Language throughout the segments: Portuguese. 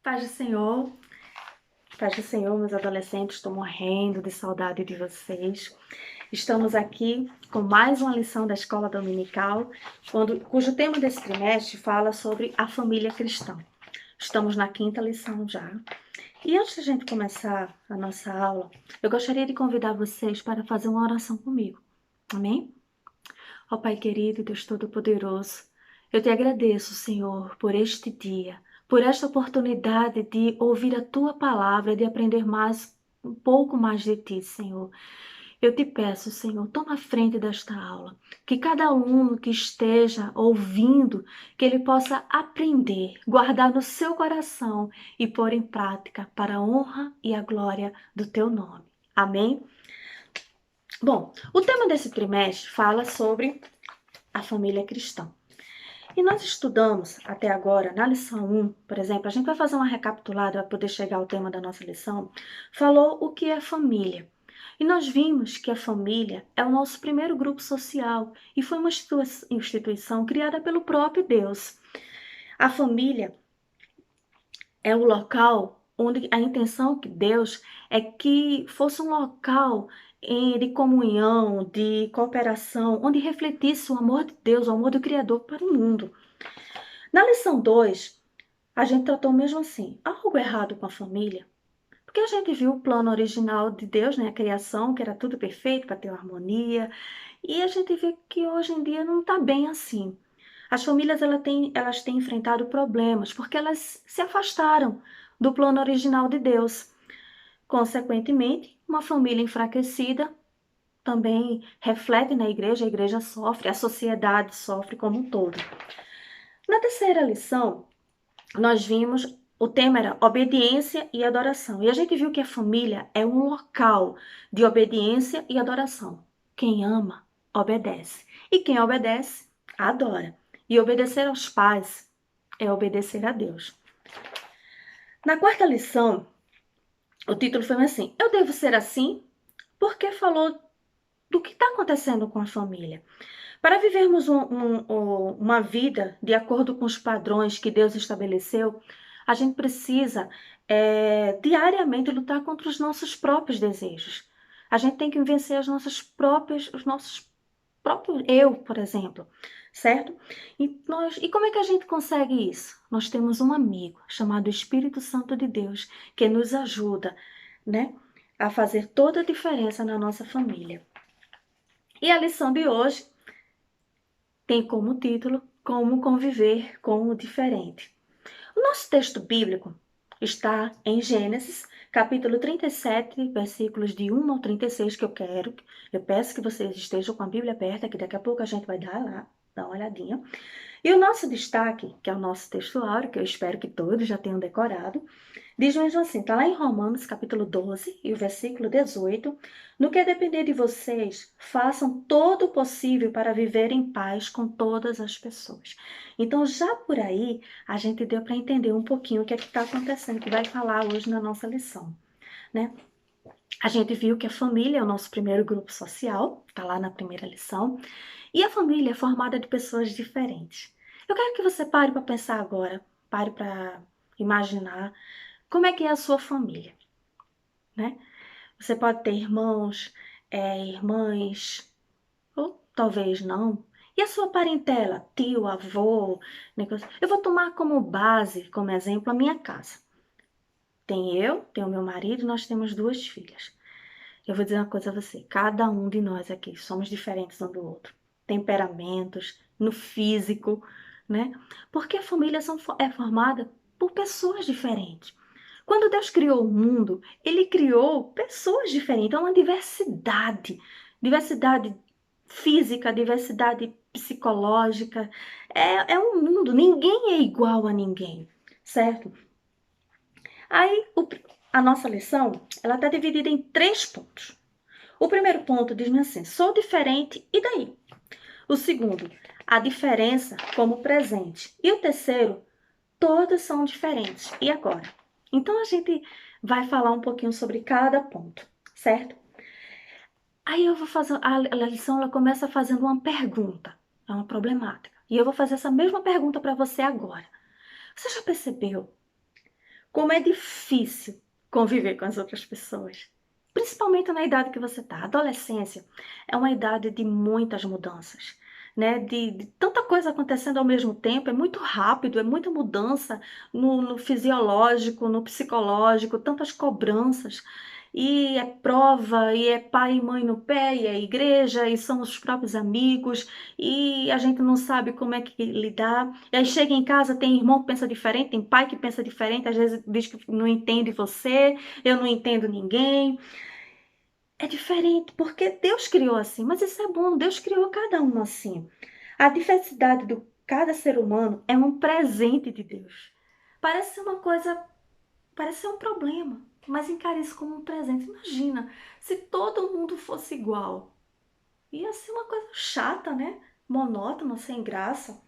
Paz do Senhor, paz do Senhor, meus adolescentes, estou morrendo de saudade de vocês. Estamos aqui com mais uma lição da Escola Dominical, cujo tema desse trimestre fala sobre a família cristã. Estamos na 5ª lição já. E antes de a gente começar a nossa aula, eu gostaria de convidar vocês para fazer uma oração comigo. Amém? Ó Pai querido, Deus Todo-Poderoso, eu te agradeço, Senhor, por este dia, por esta oportunidade de ouvir a Tua palavra, de aprender um pouco mais de Ti, Senhor. Eu te peço, Senhor, toma a frente desta aula, que cada aluno que esteja ouvindo, que ele possa aprender, guardar no seu coração e pôr em prática para a honra e a glória do Teu nome. Amém? Bom, o tema desse trimestre fala sobre a família cristã. E nós estudamos até agora, na lição 1, por exemplo, a gente vai fazer uma recapitulada para poder chegar ao tema da nossa lição, falou o que é família. E nós vimos que a família é o nosso primeiro grupo social e foi uma instituição criada pelo próprio Deus. A família é o local onde a intenção de Deus é que fosse um local de comunhão, de cooperação, onde refletisse o amor de Deus, o amor do Criador para o mundo. Na lição 2, a gente tratou mesmo assim, algo errado com a família, porque a gente viu o plano original de Deus, né, a criação, que era tudo perfeito para ter uma harmonia, e a gente vê que hoje em dia não está bem assim. As famílias elas têm enfrentado problemas porque elas se afastaram do plano original de Deus. Consequentemente, uma família enfraquecida também reflete na igreja, a igreja sofre, a sociedade sofre como um todo. Na terceira lição, nós vimos, o tema era obediência e adoração. E a gente viu que a família é um local de obediência e adoração. Quem ama, obedece. E quem obedece, adora. E obedecer aos pais é obedecer a Deus. Na quarta lição, o título foi assim: eu devo ser assim? Porque falou do que está acontecendo com a família. Para vivermos uma vida de acordo com os padrões que Deus estabeleceu, a gente precisa diariamente lutar contra os nossos próprios desejos. A gente tem que vencer os nossos próprios eu, por exemplo, certo? E como é que a gente consegue isso? Nós temos um amigo chamado Espírito Santo de Deus que nos ajuda, né, a fazer toda a diferença na nossa família. E a lição de hoje tem como título Como Conviver com o Diferente. O nosso texto bíblico está em Gênesis, capítulo 37, versículos de 1 ao 36, que eu peço que vocês estejam com a Bíblia aberta, que daqui a pouco a gente vai dar uma olhadinha. E o nosso destaque, que é o nosso texto áureo, que eu espero que todos já tenham decorado, diz mesmo assim, está lá em Romanos capítulo 12 e o versículo 18, no que depender de vocês, façam todo o possível para viver em paz com todas as pessoas. Então já por aí, a gente deu para entender um pouquinho o que é que está acontecendo, que vai falar hoje na nossa lição, né? A gente viu que a família é o nosso primeiro grupo social, está lá na primeira lição, e a família é formada de pessoas diferentes. Eu quero que você pare para pensar agora, pare para imaginar como é que é a sua família, né? Você pode ter irmãos, irmãs, ou talvez não. E a sua parentela, tio, avô, negócio. Eu vou tomar como base, como exemplo, a minha casa. Tenho meu marido, nós temos 2 filhas. Eu vou dizer uma coisa a você, cada um de nós aqui somos diferentes um do outro. Temperamentos, no físico, né? Porque a família é formada por pessoas diferentes. Quando Deus criou o mundo, Ele criou pessoas diferentes, é uma diversidade. Diversidade física, diversidade psicológica. É um mundo, ninguém é igual a ninguém, certo? Aí, a nossa lição, ela está dividida em 3 pontos. O primeiro ponto diz assim, sou diferente, e daí? O segundo, a diferença como presente. E o terceiro, todas são diferentes. E agora? Então, a gente vai falar um pouquinho sobre cada ponto, certo? Aí eu vou fazer, a lição ela começa fazendo uma pergunta, é uma problemática. E eu vou fazer essa mesma pergunta para você agora. Você já percebeu como é difícil conviver com as outras pessoas. Principalmente na idade que você está. A adolescência é uma idade de muitas mudanças, né? De tanta coisa acontecendo ao mesmo tempo, é muito rápido, é muita mudança no fisiológico, no psicológico, tantas cobranças. E é prova, e é pai e mãe no pé, e é igreja, e são os próprios amigos, e a gente não sabe como é que lidar. E aí chega em casa, tem irmão que pensa diferente, tem pai que pensa diferente, às vezes diz que não entende você, eu não entendo ninguém. É diferente, porque Deus criou assim, mas isso é bom, Deus criou cada um assim. A diversidade de cada ser humano é um presente de Deus. Parece ser uma coisa, parece ser um problema, mas encare isso como um presente. Imagina, se todo mundo fosse igual. Ia ser uma coisa chata, né? Monótona, sem graça.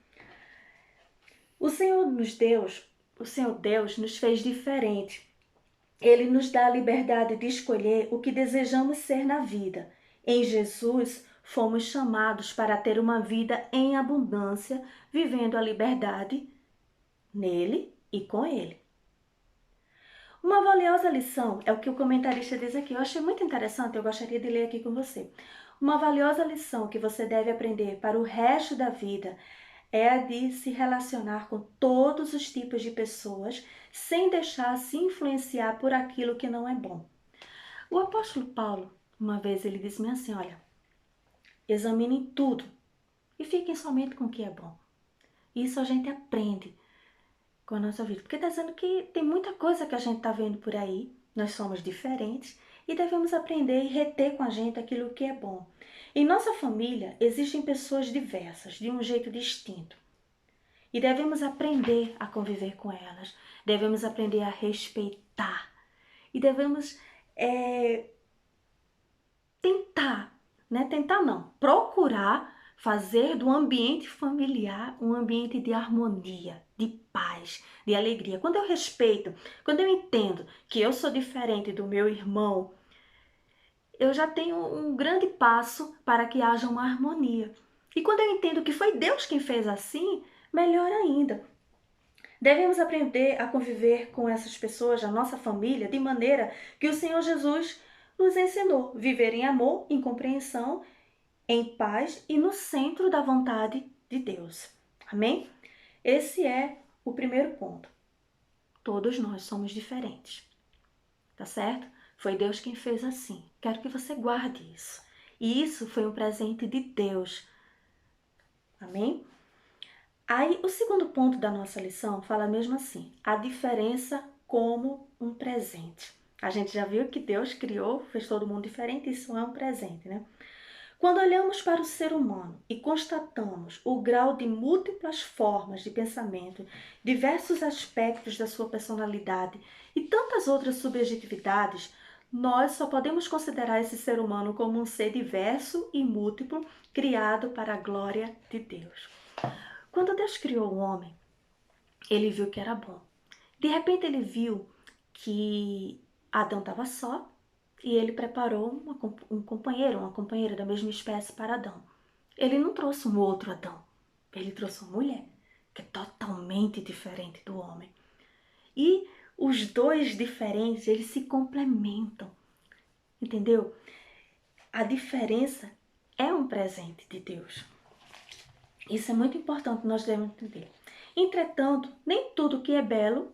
O Senhor o Senhor Deus nos fez diferente. Ele nos dá a liberdade de escolher o que desejamos ser na vida. Em Jesus, fomos chamados para ter uma vida em abundância, vivendo a liberdade nele e com ele. Uma valiosa lição é o que o comentarista diz aqui. Eu achei muito interessante, eu gostaria de ler aqui com você. Uma valiosa lição que você deve aprender para o resto da vida é a de se relacionar com todos os tipos de pessoas sem deixar se influenciar por aquilo que não é bom. O apóstolo Paulo, uma vez ele disse-me assim, olha, examinem tudo e fiquem somente com o que é bom. Isso a gente aprende com a nossa vida, porque está dizendo que tem muita coisa que a gente está vendo por aí, nós somos diferentes e devemos aprender e reter com a gente aquilo que é bom. Em nossa família existem pessoas diversas, de um jeito distinto. E devemos aprender a conviver com elas, devemos aprender a respeitar e devemos tentar, né? Tentar não, procurar fazer do ambiente familiar um ambiente de harmonia, de paz, de alegria. Quando eu respeito, quando eu entendo que eu sou diferente do meu irmão, eu já tenho um grande passo para que haja uma harmonia. E quando eu entendo que foi Deus quem fez assim, melhor ainda. Devemos aprender a conviver com essas pessoas, a nossa família, de maneira que o Senhor Jesus nos ensinou. Viver em amor, em compreensão, em paz e no centro da vontade de Deus. Amém? Esse é o primeiro ponto. Todos nós somos diferentes. Tá certo? Foi Deus quem fez assim. Quero que você guarde isso. E isso foi um presente de Deus. Amém? Aí, o segundo ponto da nossa lição fala mesmo assim, a diferença como um presente. A gente já viu que Deus criou, fez todo mundo diferente, isso é um presente, né? Quando olhamos para o ser humano e constatamos o grau de múltiplas formas de pensamento, diversos aspectos da sua personalidade e tantas outras subjetividades, nós só podemos considerar esse ser humano como um ser diverso e múltiplo, criado para a glória de Deus. Quando Deus criou o homem, ele viu que era bom. De repente ele viu que Adão estava só e ele preparou um companheiro, uma companheira da mesma espécie para Adão. Ele não trouxe um outro Adão, ele trouxe uma mulher, que é totalmente diferente do homem. E os dois diferentes, eles se complementam, entendeu? A diferença é um presente de Deus. Isso é muito importante, nós devemos entender. Entretanto, nem tudo que é belo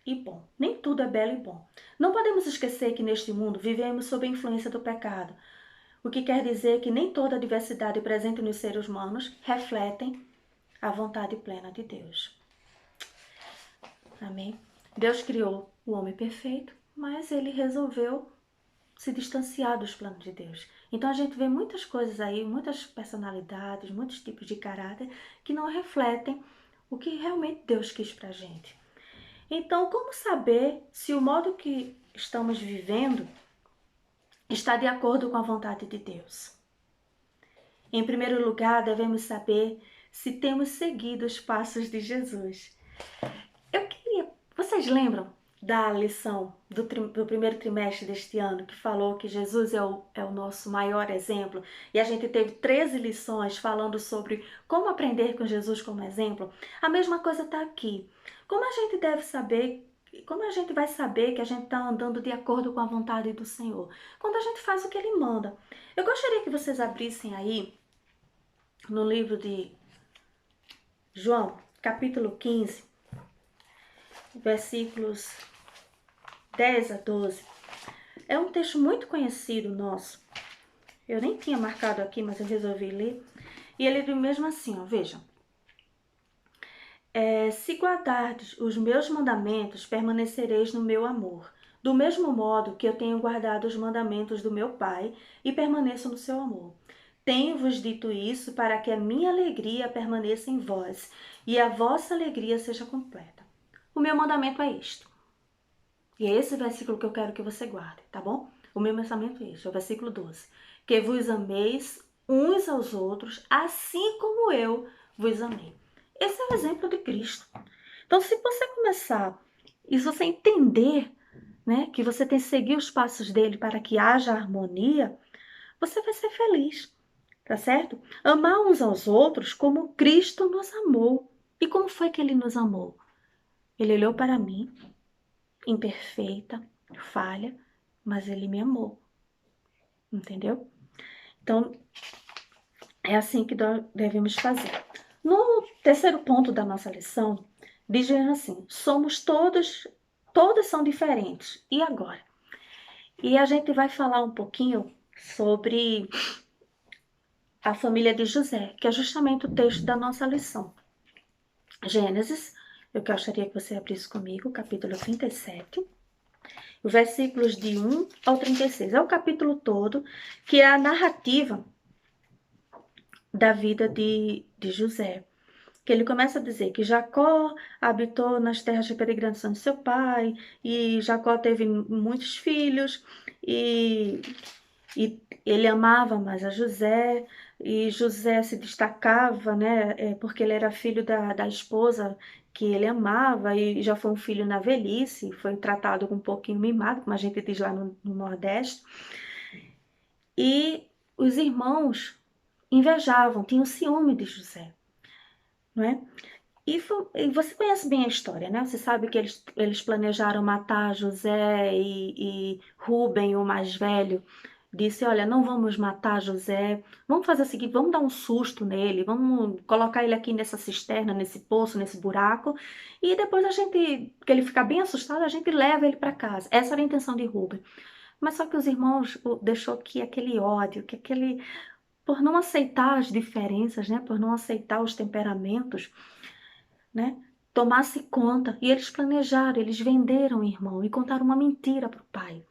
e bom, nem tudo é belo e bom. Não podemos esquecer que neste mundo vivemos sob a influência do pecado, o que quer dizer que nem toda a diversidade presente nos seres humanos refletem a vontade plena de Deus. Amém? Deus criou o homem perfeito, mas ele resolveu se distanciar dos planos de Deus. Então a gente vê muitas coisas aí, muitas personalidades, muitos tipos de caráter que não refletem o que realmente Deus quis pra gente. Então, como saber se o modo que estamos vivendo está de acordo com a vontade de Deus? Em primeiro lugar, devemos saber se temos seguido os passos de Jesus. Vocês lembram da lição do primeiro trimestre deste ano, que falou que Jesus é o nosso maior exemplo, e a gente teve 13 lições falando sobre como aprender com Jesus como exemplo? A mesma coisa está aqui. Como a gente deve saber como a gente vai saber que a gente está andando de acordo com a vontade do Senhor? Quando a gente faz o que Ele manda. Eu gostaria que vocês abrissem aí no livro de João, capítulo 15, versículos 10 a 12. É um texto muito conhecido nosso. Eu nem tinha marcado aqui, mas eu resolvi ler. E ele diz mesmo assim, ó, vejam. Se guardardes os meus mandamentos, permanecereis no meu amor. Do mesmo modo que eu tenho guardado os mandamentos do meu Pai e permaneço no seu amor. Tenho-vos dito isso para que a minha alegria permaneça em vós e a vossa alegria seja completa. O meu mandamento é isto. E é esse versículo que eu quero que você guarde, tá bom? O meu pensamento é este, é o versículo 12. Que vos ameis uns aos outros, assim como eu vos amei. Esse é o exemplo de Cristo. Então, se você começar e se você entender, né, que você tem que seguir os passos dele para que haja harmonia, você vai ser feliz, tá certo? Amar uns aos outros como Cristo nos amou. E como foi que ele nos amou? Ele olhou para mim, imperfeita, falha, mas ele me amou, entendeu? Então, é assim que nós devemos fazer. No terceiro ponto da nossa lição, diz assim, todos são diferentes. E agora? E a gente vai falar um pouquinho sobre a família de José, que é justamente o texto da nossa lição. Gênesis, eu gostaria que você abrisse comigo, capítulo 37, versículos de 1 ao 36. É o capítulo todo, que é a narrativa da vida de José. Que ele começa a dizer que Jacó habitou nas terras de peregrinação de seu pai, e Jacó teve muitos filhos, e ele amava mais a José, e José se destacava, né, porque ele era filho da esposa que ele amava, e já foi um filho na velhice, foi tratado com um pouquinho mimado, como a gente diz lá no Nordeste. E os irmãos invejavam, tinham ciúme de José, não é? E você conhece bem a história, né? Você sabe que eles planejaram matar José e Rúben, o mais velho, disse, olha, não vamos matar José, vamos fazer o seguinte, vamos dar um susto nele, vamos colocar ele aqui nessa cisterna, nesse poço, nesse buraco, e depois que ele ficar bem assustado, a gente leva ele para casa. Essa era a intenção de Rúben. Mas só que os irmãos deixou que aquele ódio, por não aceitar as diferenças, né? Por não aceitar os temperamentos, né, tomasse conta. E eles planejaram, eles venderam o irmão e contaram uma mentira para o pai.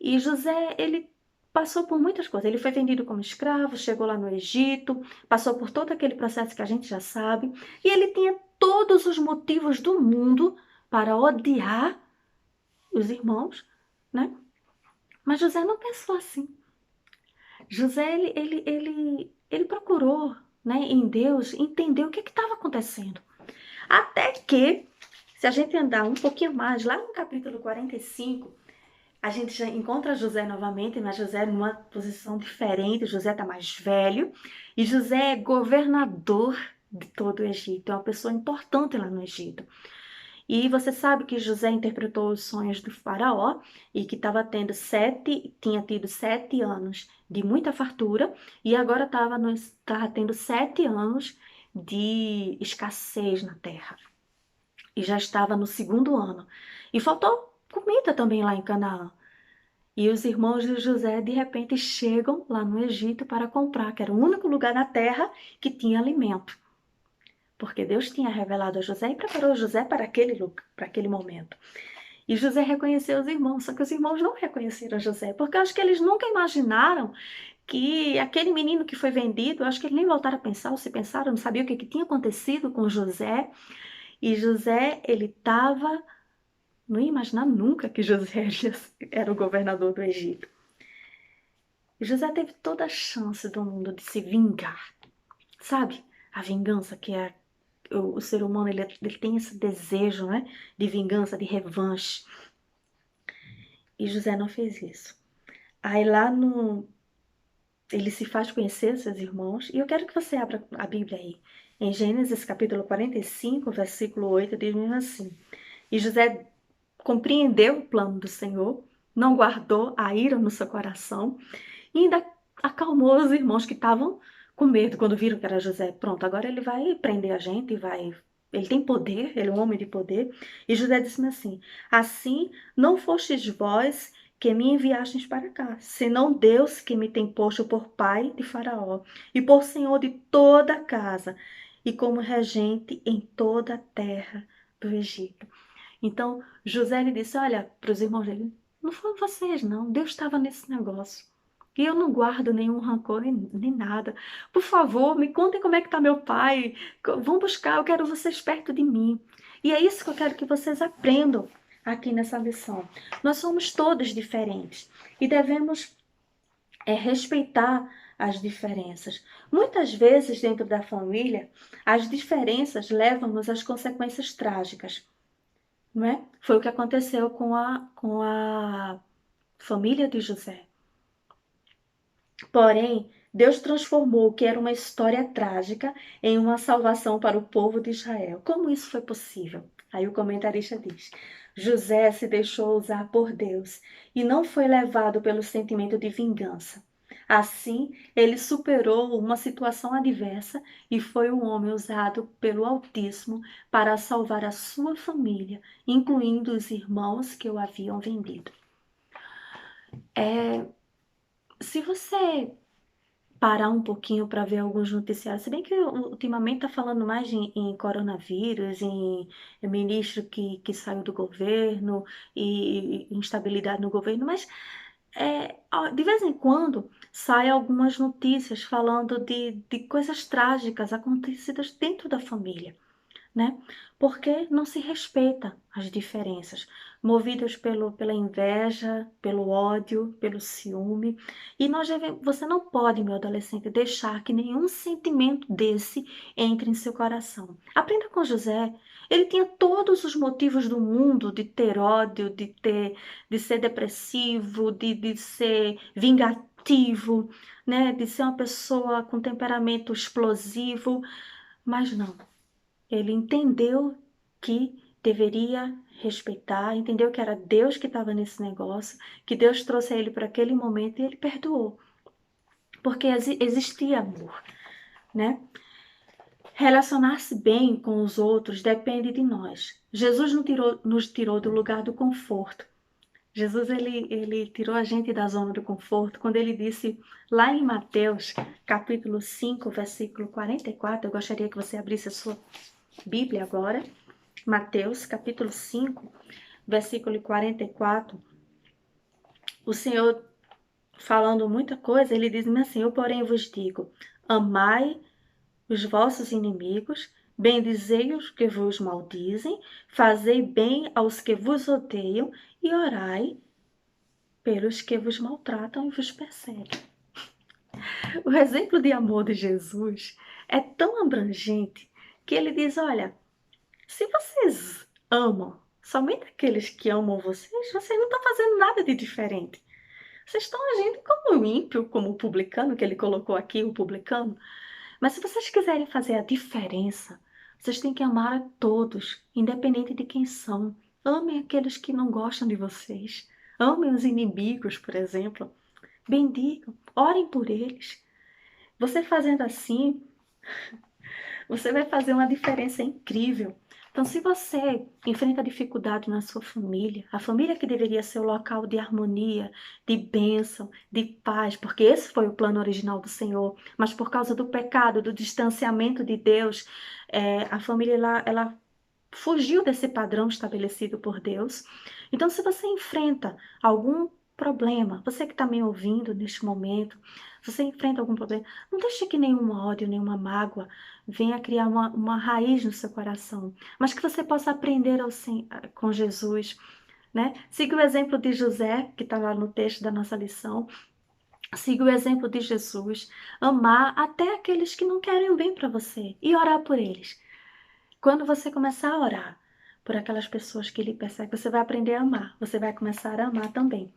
E José, ele passou por muitas coisas. Ele foi vendido como escravo, chegou lá no Egito, passou por todo aquele processo que a gente já sabe. E ele tinha todos os motivos do mundo para odiar os irmãos, né? Mas José não pensou assim. José, ele procurou, né, em Deus, entender o que estava acontecendo. Até que, se a gente andar um pouquinho mais, lá no capítulo 45, a gente já encontra José novamente, mas José numa posição diferente. José está mais velho e José é governador de todo o Egito, é uma pessoa importante lá no Egito. E você sabe que José interpretou os sonhos do faraó e que tinha tido 7 anos de muita fartura e agora estava tendo 7 anos de escassez na terra. E já estava no segundo ano. E faltou comida também lá em Canaã. E os irmãos de José, de repente, chegam lá no Egito para comprar, que era o único lugar na terra que tinha alimento. Porque Deus tinha revelado a José e preparou José para aquele momento. E José reconheceu os irmãos, só que os irmãos não reconheceram José, porque eu acho que eles nunca imaginaram que aquele menino que foi vendido, eu acho que eles nem voltaram a pensar, ou se pensaram, não sabia o que tinha acontecido com José. E José, não ia imaginar nunca que José era o governador do Egito. E José teve toda a chance do mundo de se vingar, sabe? A vingança que é o ser humano, ele tem esse desejo, né, de vingança, de revanche. E José não fez isso. Aí ele se faz conhecer seus irmãos, e eu quero que você abra a Bíblia aí. Em Gênesis capítulo 45, versículo 8, diz assim: E José compreendeu o plano do Senhor, não guardou a ira no seu coração e ainda acalmou os irmãos que estavam com medo quando viram que era José. Pronto, agora ele vai prender a gente, vai. Ele tem poder, ele é um homem de poder. E José disse-me assim: assim não fostes vós que me enviastes para cá, senão Deus que me tem posto por pai de Faraó e por senhor de toda a casa e como regente em toda a terra do Egito. Então, José lhe disse, olha, para os irmãos dele, não foram vocês não, Deus estava nesse negócio. E eu não guardo nenhum rancor nem nada. Por favor, me contem como é que está meu pai. Vão buscar, eu quero vocês perto de mim. E é isso que eu quero que vocês aprendam aqui nessa lição. Nós somos todos diferentes e devemos respeitar as diferenças. Muitas vezes, dentro da família, as diferenças levam-nos às consequências trágicas, não é? Foi o que aconteceu com a família de José. Porém, Deus transformou o que era uma história trágica em uma salvação para o povo de Israel. Como isso foi possível? Aí o comentarista diz: José se deixou usar por Deus e não foi levado pelo sentimento de vingança. Assim, ele superou uma situação adversa e foi um homem usado pelo Altíssimo para salvar a sua família, incluindo os irmãos que o haviam vendido. Se você parar um pouquinho para ver alguns noticiários, se bem que ultimamente está falando mais em coronavírus, em ministro que saiu do governo e instabilidade no governo, mas de vez em quando saem algumas notícias falando de coisas trágicas acontecidas dentro da família, né? Porque não se respeita as diferenças, movidos pela inveja, pelo ódio, pelo ciúme. E você não pode, meu adolescente, deixar que nenhum sentimento desse entre em seu coração. Aprenda com José. Ele tinha todos os motivos do mundo de ter ódio, de ser depressivo, de ser vingativo, né? De ser uma pessoa com temperamento explosivo, mas não. Ele entendeu que deveria respeitar, entendeu que era Deus que estava nesse negócio, que Deus trouxe ele para aquele momento e ele perdoou. Porque existia amor, né? Relacionar-se bem com os outros depende de nós. Jesus nos tirou do lugar do conforto. Jesus, ele tirou a gente da zona do conforto quando ele disse lá em Mateus, capítulo 5, versículo 44, eu gostaria que você abrisse a sua Bíblia agora, Mateus, capítulo 5, versículo 44, o Senhor, falando muita coisa, ele diz assim: eu, porém, vos digo, amai os vossos inimigos, bendizei os que vos maldizem, fazei bem aos que vos odeiam e orai pelos que vos maltratam e vos perseguem. O exemplo de amor de Jesus é tão abrangente que ele diz, olha, se vocês amam somente aqueles que amam vocês não estão fazendo nada de diferente. Vocês estão agindo como o ímpio, como o publicano, que ele colocou aqui, o publicano. Mas se vocês quiserem fazer a diferença, vocês têm que amar a todos, independente de quem são. Amem aqueles que não gostam de vocês. Amem os inimigos, por exemplo. Bendigam, orem por eles. Você fazendo assim, você vai fazer uma diferença incrível. Então, se você enfrenta dificuldade na sua família, a família que deveria ser o local de harmonia, de bênção, de paz, porque esse foi o plano original do Senhor, mas por causa do pecado, do distanciamento de Deus, a família ela fugiu desse padrão estabelecido por Deus. Então, se você enfrenta algum problema, você que está me ouvindo neste momento, se você enfrenta algum problema, não deixe que nenhum ódio, nenhuma mágoa venha criar uma raiz no seu coração, mas que você possa aprender com Jesus, né? Siga o exemplo de José, que está lá no texto da nossa lição. Siga o exemplo de Jesus, amar até aqueles que não querem o bem para você e orar por eles. Quando você começar a orar por aquelas pessoas que lhe perseguem, você vai aprender a amar, você vai começar a amar também.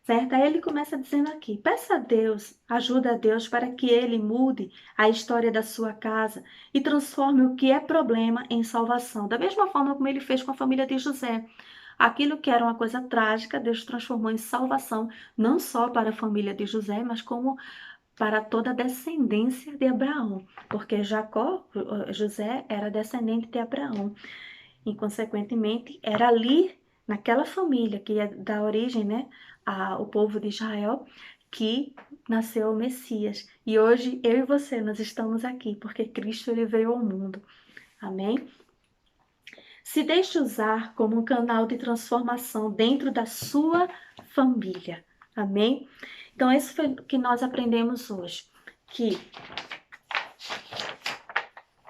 certo? Aí ele começa dizendo aqui: peça a Deus, ajuda a Deus para que ele mude a história da sua casa e transforme o que é problema em salvação. Da mesma forma como ele fez com a família de José. Aquilo que era uma coisa trágica, Deus transformou em salvação, não só para a família de José, mas como para toda a descendência de Abraão, porque José era descendente de Abraão e, consequentemente, era ali, naquela família que ia dar origem, né, ao povo de Israel, que nasceu o Messias. E hoje eu e você, nós estamos aqui, porque Cristo ele veio ao mundo. Amém? Se deixe usar como um canal de transformação dentro da sua família. Amém? Então, isso foi o que nós aprendemos hoje. Que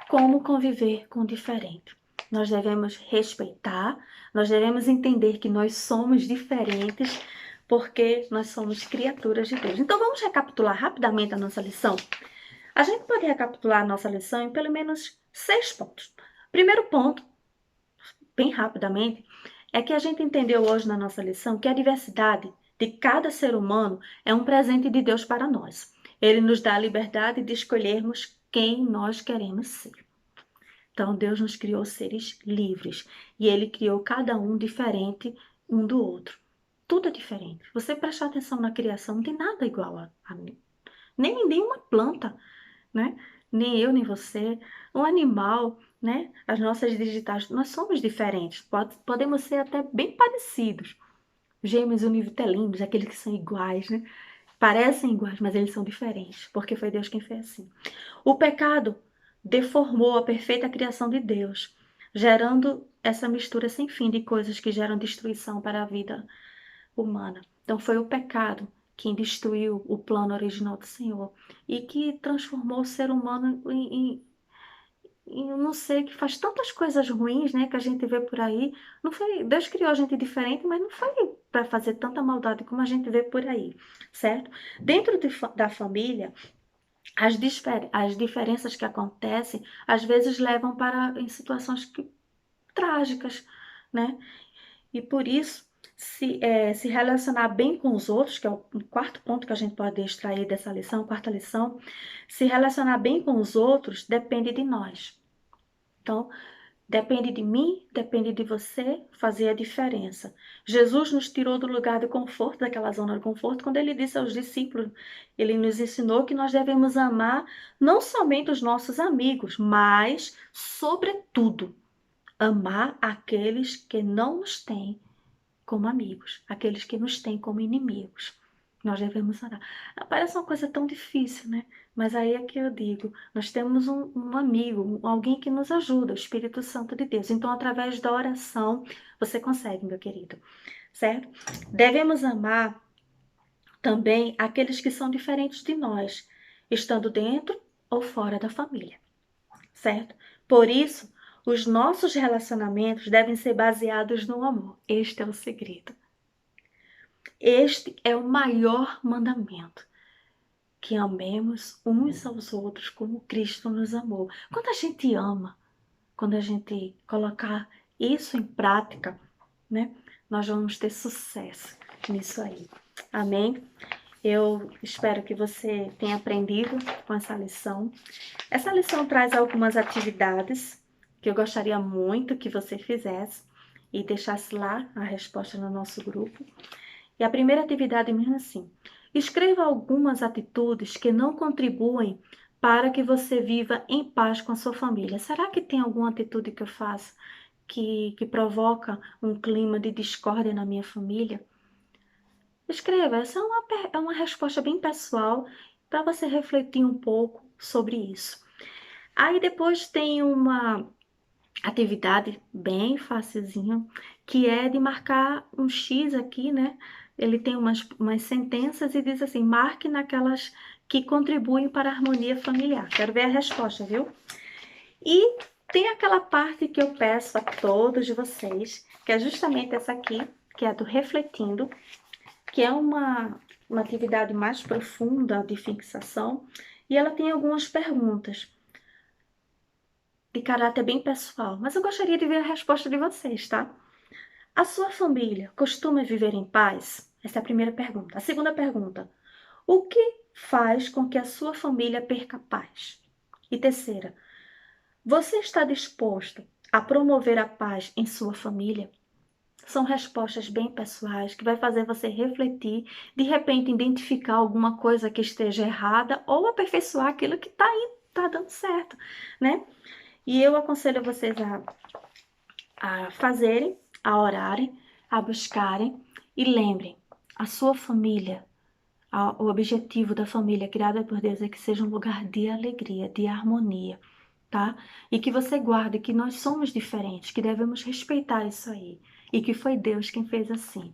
como conviver com o diferente. Nós devemos respeitar, nós devemos entender que nós somos diferentes porque nós somos criaturas de Deus. Então vamos recapitular rapidamente a nossa lição? A gente pode recapitular a nossa lição em pelo menos 6 pontos. Primeiro ponto, bem rapidamente, é que a gente entendeu hoje na nossa lição que a diversidade de cada ser humano é um presente de Deus para nós. Ele nos dá a liberdade de escolhermos quem nós queremos ser. Então, Deus nos criou seres livres e Ele criou cada um diferente um do outro. Tudo é diferente. Você prestar atenção na criação, não tem nada igual a mim. Nem uma planta, né? Nem eu, nem você. Um animal, né? As nossas digitais, nós somos diferentes. Podemos ser até bem parecidos. Gêmeos univitelinos, aqueles que são iguais, né? Parecem iguais, mas eles são diferentes, porque foi Deus quem fez assim. O pecado deformou a perfeita criação de Deus, gerando essa mistura sem fim de coisas que geram destruição para a vida humana. Então foi o pecado quem destruiu o plano original do Senhor e que transformou o ser humano em um ser que faz tantas coisas ruins, né, que a gente vê por aí. Não foi, Deus criou a gente diferente, mas não foi para fazer tanta maldade como a gente vê por aí, certo? Dentro da família, as diferenças que acontecem, às vezes levam para em situações trágicas, né? E por isso, se relacionar bem com os outros, que é o quarto ponto que a gente pode extrair dessa lição, quarta lição, se relacionar bem com os outros depende de nós. Então, depende de mim, depende de você fazer a diferença. Jesus nos tirou do lugar de conforto, daquela zona de conforto, quando ele disse aos discípulos, ele nos ensinou que nós devemos amar não somente os nossos amigos, mas, sobretudo, amar aqueles que não nos têm como amigos, aqueles que nos têm como inimigos. Nós devemos orar. Parece uma coisa tão difícil, né? Mas aí é que eu digo, nós temos um amigo, alguém que nos ajuda, o Espírito Santo de Deus. Então, através da oração, você consegue, meu querido, certo? Devemos amar também aqueles que são diferentes de nós, estando dentro ou fora da família, certo? Por isso, os nossos relacionamentos devem ser baseados no amor. Este é o segredo. Este é o maior mandamento, que amemos uns aos outros como Cristo nos amou. Quando a gente ama, quando a gente colocar isso em prática, né, nós vamos ter sucesso nisso aí. Amém? Eu espero que você tenha aprendido com essa lição. Essa lição traz algumas atividades que eu gostaria muito que você fizesse e deixasse lá a resposta no nosso grupo. E a primeira atividade é mesmo assim: escreva algumas atitudes que não contribuem para que você viva em paz com a sua família. Será que tem alguma atitude que eu faço que provoca um clima de discórdia na minha família? Escreva, essa é uma resposta bem pessoal para você refletir um pouco sobre isso. Aí depois tem uma atividade bem facilzinha, que é de marcar um X aqui, né? Ele tem umas sentenças e diz assim: marque naquelas que contribuem para a harmonia familiar. Quero ver a resposta, viu? E tem aquela parte que eu peço a todos vocês, que é justamente essa aqui, que é a do refletindo, que é uma atividade mais profunda de fixação, e ela tem algumas perguntas de caráter bem pessoal, mas eu gostaria de ver a resposta de vocês, tá? A sua família costuma viver em paz? Essa é a primeira pergunta. A segunda pergunta: o que faz com que a sua família perca a paz? E terceira: você está disposto a promover a paz em sua família? São respostas bem pessoais que vai fazer você refletir, de repente identificar alguma coisa que esteja errada ou aperfeiçoar aquilo que tá dando certo, né? E eu aconselho vocês a fazerem, a orarem, a buscarem e lembrem, a sua família, o objetivo da família criada por Deus é que seja um lugar de alegria, de harmonia, tá? E que você guarde que nós somos diferentes, que devemos respeitar isso aí e que foi Deus quem fez assim.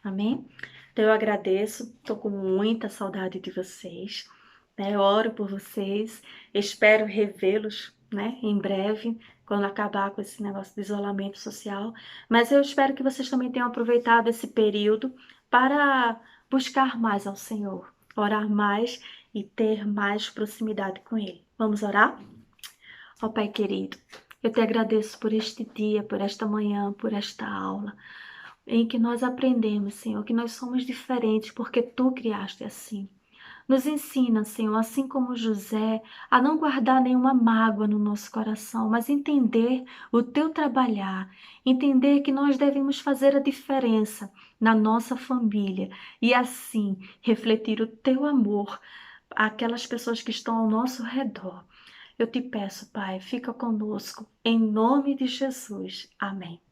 Amém? Então eu agradeço, estou com muita saudade de vocês, né? Eu oro por vocês, espero revê-los, né, em breve, quando acabar com esse negócio de isolamento social. Mas eu espero que vocês também tenham aproveitado esse período para buscar mais ao Senhor, orar mais e ter mais proximidade com Ele. Vamos orar? Ó Pai querido, eu te agradeço por este dia, por esta manhã, por esta aula em que nós aprendemos, Senhor, que nós somos diferentes porque Tu criaste assim. Nos ensina, Senhor, assim como José, a não guardar nenhuma mágoa no nosso coração, mas entender o Teu trabalhar, entender que nós devemos fazer a diferença na nossa família e assim refletir o Teu amor àquelas pessoas que estão ao nosso redor. Eu te peço, Pai, fica conosco, em nome de Jesus. Amém.